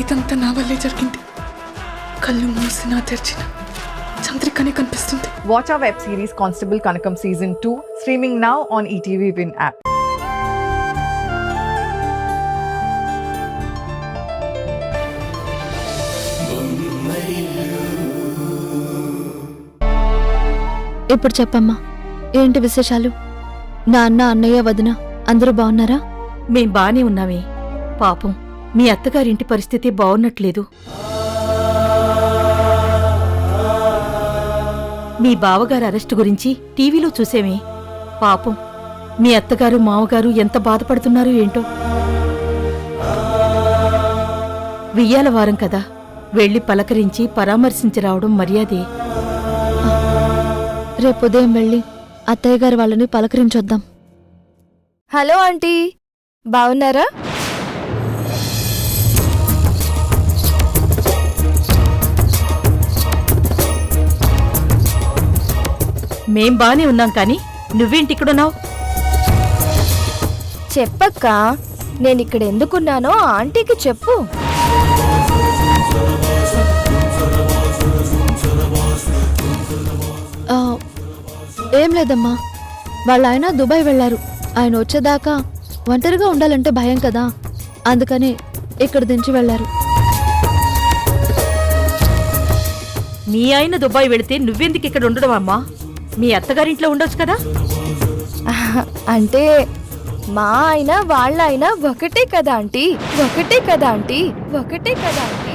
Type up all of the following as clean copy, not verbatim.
ఇదంతా నా వల్లే జరిగింది. కళ్ళు మూసినా తెరిచిన చంద్రికనే కనిపిస్తుంది. Watch our web series Constable Kanakam Season 2 streaming now on ETV Win app. ఇప్పుడు చెప్పమ్మా, ఏంటి విశేషాలు? నా అన్న, అన్నయ్య, వదిన అందరూ బాగున్నారా? మేం బానే ఉన్నామే. పాపం మీ అత్తగారింటి పరిస్థితి బాగున్నట్లేదు. మీ బావగారు అరెస్టు గురించి టీవీలో చూసేమే. పాపం మీ అత్తగారు, మావగారు ఎంత బాధపడుతున్నారో ఏంటో. వెయ్యాల వారం కదా, వెళ్లి పలకరించి పరామర్శించి రావడం మర్యాదే. రేపు ఉదయం వెళ్ళి అత్తయ్య గారు వాళ్ళని పలకరించొద్దాం. హలో ఆంటీ, బాగున్నారా? మేం బానే ఉన్నాం కాని నువ్వేంటిక్కడున్నావు? చెప్పక్క, నేనిక్కడ ఎందుకున్నానో ఆంటీకి చెప్పు. ఏం లేదమ్మా, వాళ్ళ ఆయన దుబాయ్ వెళ్లారు. ఆయన వచ్చేదాకా ఒంటరిగా ఉండాలంటే భయం కదా, అందుకని ఇక్కడ దించి వెళ్లారు. మీ ఆయన దుబాయ్ వెళితే నువ్వెందుకు ఇక్కడ ఉండడం అమ్మా? మీ అత్తగారింట్లో ఉండొచ్చు కదా. అంటే మా ఆయన వాళ్ళ ఆయన ఒకటే కదా ఆంటీ, ఒకటే కదా ఆంటీ, ఒకటే కదా ఆంటీ.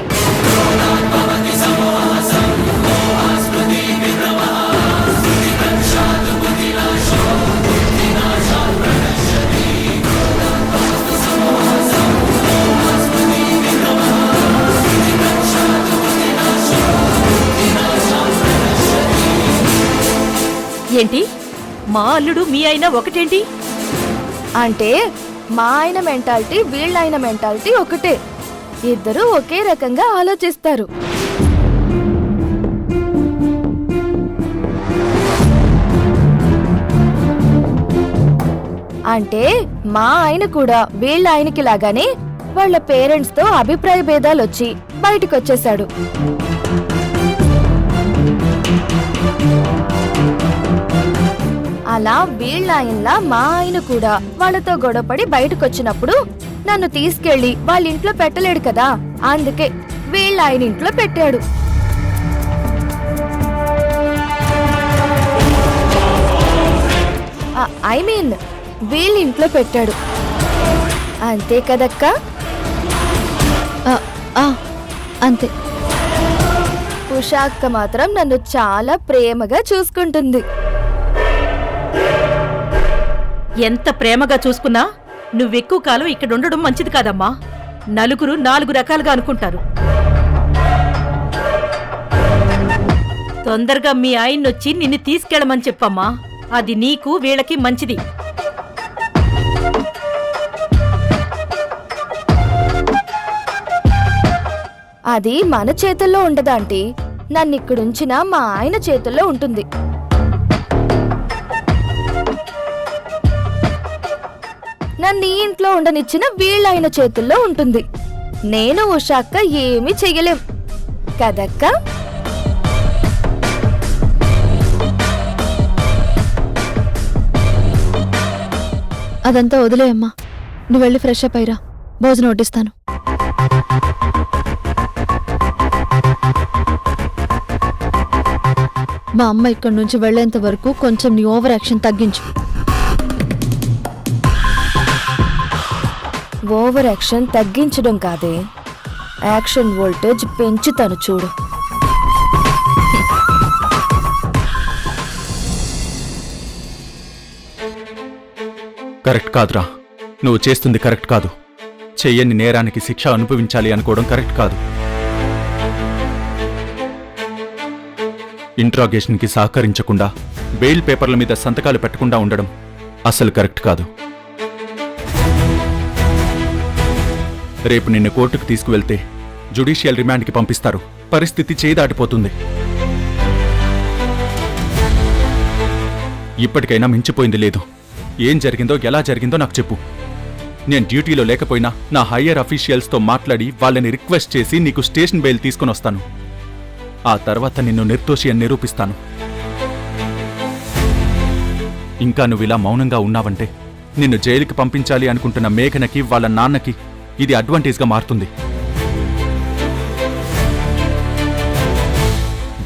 ఏంటి, మా అల్లుడు మీ ఆయన ఒకటేంటి? అంటే మా ఆయన మెంటాలిటీ వీళ్ళ ఆయన మెంటాలిటీ ఒకటే. ఇద్దరూ ఒకే రకంగా ఆలోచిస్తారు. అంటే మా ఆయన కూడా వీళ్ళ ఆయనకి లాగానే వాళ్ళ పేరెంట్స్ తో అభిప్రాయ భేదాలొచ్చి బయటకొచ్చేశాడు. అలా వీళ్ళ ఆయనలా మా ఆయన కూడా వాళ్ళతో గొడవపడి బయటకొచ్చినప్పుడు నన్ను తీసుకెళ్లి వాళ్ళ ఇంట్లో పెట్టలేడు కదా, అందుకే వీళ్ళ ఆయన ఇంట్లో పెట్టాడు. ఐ మీన్ వీళ్ళ ఇంట్లో పెట్టాడు. అంతే కదక్కా? అంతే. ఉషా అక్క మాత్రం నన్ను చాలా ప్రేమగా చూసుకుంటుంది. ఎంత ప్రేమగా చూసుకున్నా నువ్వెక్కువ కాలం ఇక్కడుండడం మంచిది కాదమ్మా. నలుగురు 4 రకాలుగా అనుకుంటారు. తొందరగా మీ ఆయన్నొచ్చి నిన్ను తీసుకెళ్ళమని చెప్పమ్మా. అది నీకు వీళ్ళకి మంచిది. అది మన చేతుల్లో ఉండదాంటీ, నన్నిక్కడుంచిన మా ఆయన చేతుల్లో ఉంటుంది. నన్ను ఈ ఇంట్లో ఉండనిచ్చిన వీళ్ళాయన చేతుల్లో ఉంటుంది. నేను ఉషాక్క ఏమీ చెయ్యలేం కదక్క. అదంతా వదిలేయమ్మా, నువ్వు వెళ్ళి ఫ్రెష్ అప్ అయ్యిరా, భోజనం వడ్డిస్తాను. మా అమ్మ ఇక్కడి నుంచి వెళ్లేంత వరకు కొంచెం నీ ఓవర్ యాక్షన్ తగ్గించు. ఓవర్ యాక్షన్ తగ్గించడం కాదే, యాక్షన్ వోల్టేజ్ పెంచుతాను చూడు. కరెక్ట్ కాదురా, నువ్వు చేస్తుంది కరెక్ట్ కాదు. చెయ్యని నేరానికి శిక్ష అనుభవించాలి అనుకోవడం కరెక్ట్ కాదు. ఇంట్రాగేషన్కి సహకరించకుండా బెయిల్ పేపర్ల మీద సంతకాలు పెట్టకుండా ఉండడం అసలు కరెక్ట్ కాదు. రేపు నిన్ను కోర్టుకు తీసుకువెళ్తే జ్యుడిషియల్ రిమాండ్కి పంపిస్తారు. పరిస్థితి చేదాటిపోతుంది. ఇప్పటికైనా మించిపోయింది లేదు. ఏం జరిగిందో ఎలా జరిగిందో నాకు చెప్పు. నేను డ్యూటీలో లేకపోయినా నా హయ్యర్ అఫీషియల్స్తో మాట్లాడి వాళ్ళని రిక్వెస్ట్ చేసి నీకు స్టేషన్ బెయిల్ తీసుకొని వస్తాను. ఆ తర్వాత నిన్ను నిర్దోషి అని నిరూపిస్తాను. ఇంకా నువ్విలా మౌనంగా ఉన్నావంటే నిన్ను జైలుకి పంపించాలి అనుకుంటున్న మేఘనకి వాళ్ళ నాన్నకి ఇది అడ్వాంటేజ్గా మారుతుంది.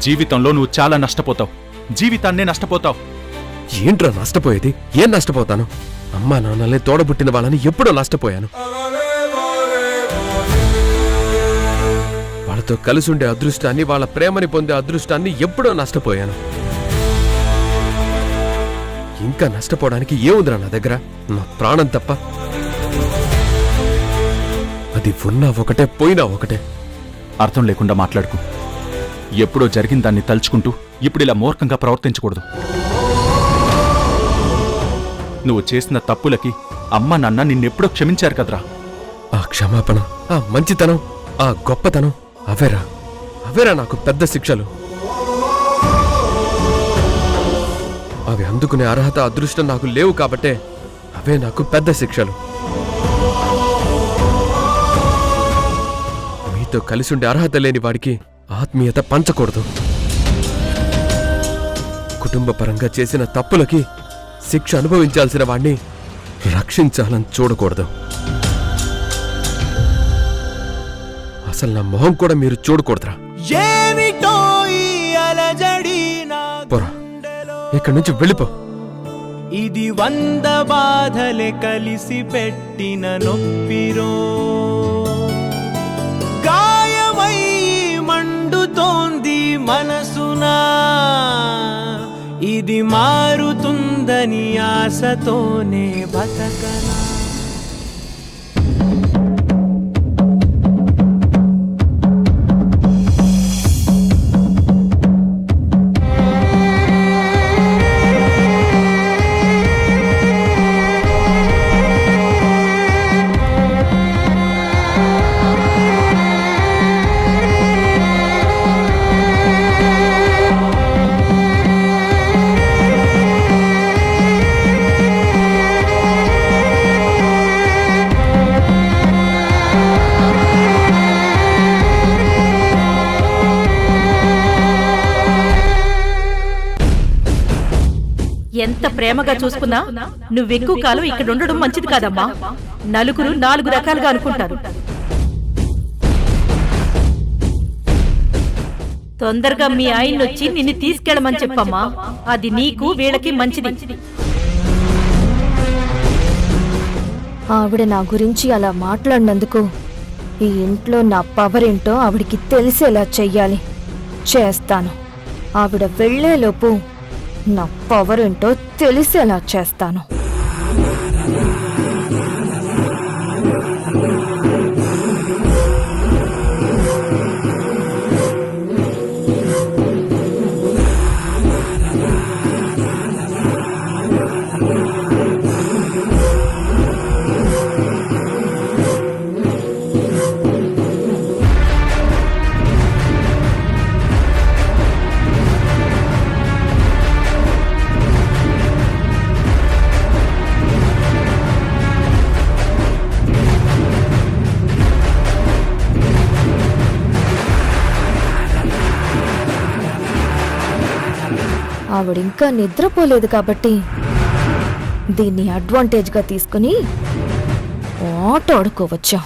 జీవితంలో నువ్వు చాలా నష్టపోతావు. జీవితాన్నే నష్టపోతావు. ఏంట్రా నష్టపోయేది? ఏం నష్టపోతాను? అమ్మా నాన్నల్ని తోడబుట్టిన వాళ్ళని ఎప్పుడో నష్టపోయాను. వాళ్ళతో కలిసుండే అదృష్టాన్ని, వాళ్ళ ప్రేమని పొందే అదృష్టాన్ని ఎప్పుడో నష్టపోయాను. ఇంకా నష్టపోవడానికి ఏముందిరా నా దగ్గర? నా ప్రాణం తప్ప. అది ఉన్నా ఒకటే, పోయినా ఒకటే. అర్థం లేకుండా మాట్లాడుకు. ఎప్పుడో జరిగిన దాన్ని తలుచుకుంటూ ఇప్పుడిలా మూర్ఖంగా ప్రవర్తించకూడదు. నువ్వు చేసిన తప్పులకి అమ్మ నాన్న నిన్నెప్పుడో క్షమించారు కదరా. ఆ క్షమాపణ, ఆ మంచితనం, ఆ గొప్పతనం అవేరా నాకు పెద్ద శిక్షలు. అవి అందుకునే అర్హత, అదృష్టం నాకు లేవు కాబట్టే అవే నాకు పెద్ద శిక్షలు. మీతో కలిసుండే అర్హత లేని వాడికి ఆత్మీయత పంచకూడదు. కుటుంబ పరంగా చేసిన తప్పులకి శిక్ష అనుభవించాల్సిన వాణ్ణి రక్షించాలని చూడకూడదు. అసలు నా మొహం కూడా మీరు చూడకూడదురా. పోరా, ఇక్కడి నుంచి వెళ్ళిపో. ఇది 100 బాధలే కలిసి పెట్టిన నొప్పిరో, గాయమై మండుతోంది మనసునా, ఇది మారుతుందని ఆశతోనే బతకనా. ఎంత ప్రేమగా చూసుకున్నా నువ్వెక్కువ కాలం ఇక్కడ ఉండడం మంచిది కాదమ్మా. నలుగురు 4 రకాలుగా అనుకుంటారు. తొందరగా మీ ఆయన్నొచ్చి నిన్ను తీసుకెళ్ళమని చెప్పమ్మా. అది నీకు వీళ్ళకి మంచిది. ఆవిడ నా గురించి అలా మాట్లాడినందుకు ఈ ఇంట్లో నా పవర్ ఏంటో ఆవిడికి తెలిసేలా చెయ్యాలి. చేస్తాను. ఆవిడ వెళ్లేలోపు నా పవర్ ఏంటో తెలిసేలా చేస్తాను. ఆవిడింకా నిద్రపోలేదు కాబట్టి దీన్ని అడ్వాంటేజ్గా తీసుకుని ఆట ఆడుకోవచ్చా.